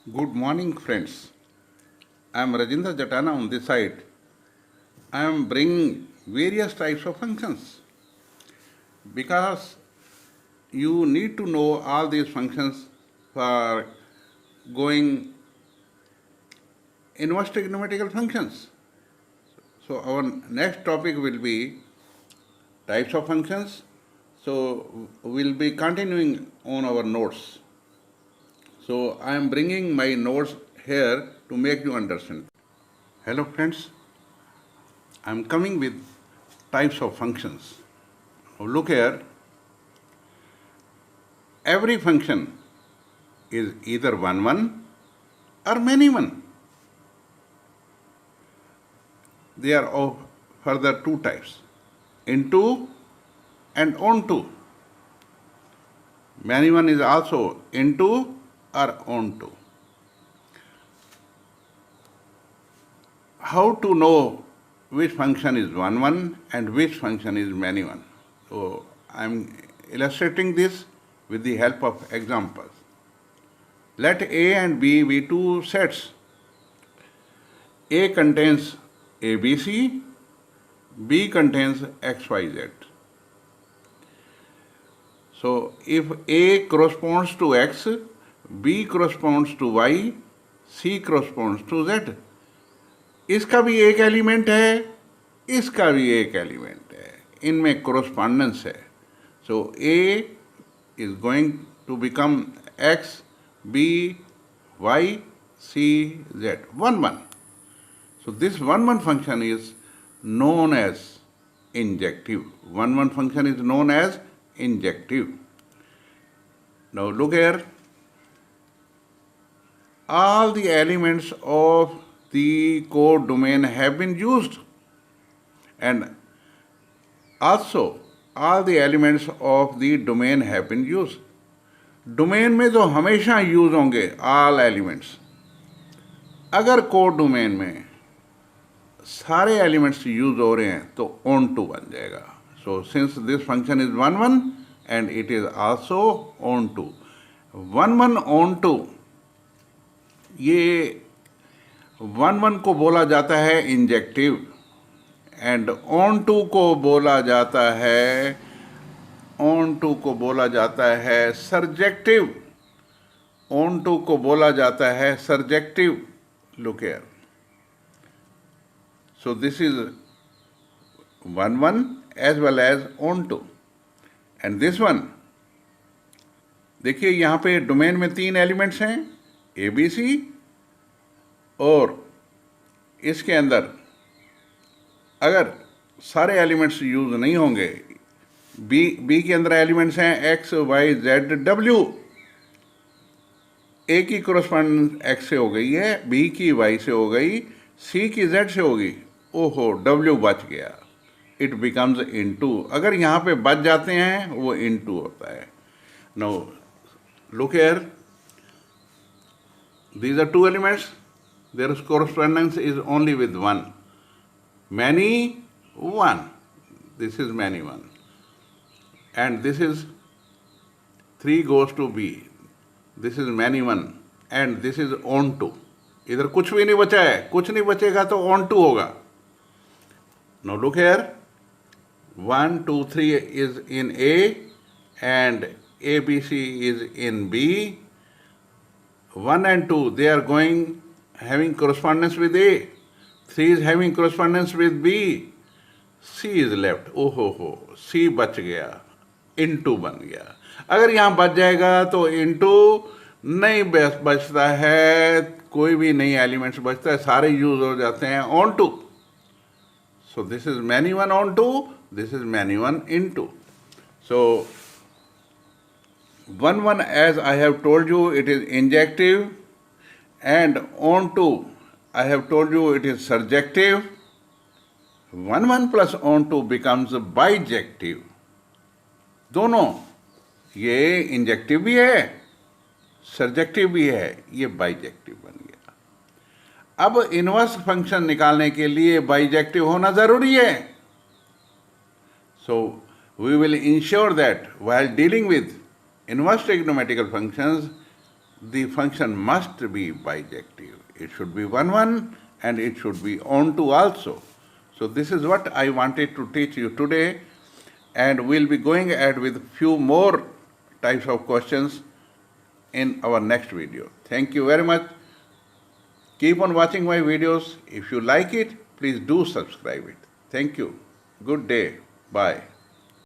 Good morning, friends. I am Rajendra Jatana on this side. I am bringing various types of functions because you need to know all these functions for going inverse trigonometrical functions. So our next topic will be types of functions. So we'll be continuing on our notes. So I am bringing my notes here to make you understand. Hello friends, I am coming with types of functions. Now look here, every function is either one or many one. They are of further two types, into and onto. Many one is also into or onto. How to know which function is one and which function is many one? So I am illustrating this with the help of examples. Let A and B be two sets. A contains ABC, B contains XYZ. So if A corresponds to X, B corresponds to Y, C corresponds to Z. इसका भी एक element है, इसका भी एक element है, इनमें correspondence है. So A is going to become x, B y, C z, one. So this one function is known as injective. One function is known as injective. Now look here. All the elements of the code domain have been used, and also all the elements of the domain have been used. Domain में तो हमेशा use होंगे all elements. अगर code domain में सारे elements use हो रहे हैं तो ऑन टू बन जाएगा. So since this function is one and it is also onto. One onto, ये वन को बोला जाता है इंजेक्टिव एंड ऑन टू को बोला जाता है सर्जेक्टिव. ऑन टू को बोला जाता है surjective. Look here. So this is one as well as onto. And this one, देखिए यहाँ पे डोमेन में तीन एलिमेंट्स हैं, ए बी सी, और इसके अंदर अगर सारे एलिमेंट्स यूज नहीं होंगे, बी के अंदर एलिमेंट्स हैं एक्स वाई जेड डब्ल्यू. ए की कोरस्पॉन्डेंस एक्स से हो गई है, बी की वाई से हो गई, सी की जेड से होगी. ओहो, डब्ल्यू बच गया, इट बिकम्स इनटू. अगर यहाँ पे बच जाते हैं वो इनटू होता है. No look here, these are two elements, their correspondence is only with one. Many one, this is many one, and this is 3 goes to B, this is many one, and this is onto. इधर कुछ भी नहीं बचा है, कुछ नहीं बचेगा तो ऑन टू होगा. Now look here, 1, 2, 3 is in A and ABC is in B. 1 and 2, they are having correspondence with A. 3 is having correspondence with B. C is left. Oh ho, C बच गया, into बन गया. अगर यहाँ बच जाएगा तो into नहीं बचता है, कोई भी नई एलिमेंट्स बचता है, सारे यूज हो जाते हैं onto. So this is many one onto, this is many one into. So one as I have told you it is injective, and onto I have told you it is surjective. One plus onto becomes bijective. दोनों, ये injective भी है, surjective भी है, ये bijective बन गया. अब इनवर्स फंक्शन निकालने के लिए बाइजेक्टिव होना जरूरी है. So we will ensure that while dealing with inverse trigonometrical functions, the function must be bijective. It should be 1, 1 and it should be onto also. So this is what I wanted to teach you today, and we'll be going ahead with few more types of questions in our next video. Thank you very much. Keep on watching my videos. If you like it, please do subscribe it. Thank you. Good day. Bye.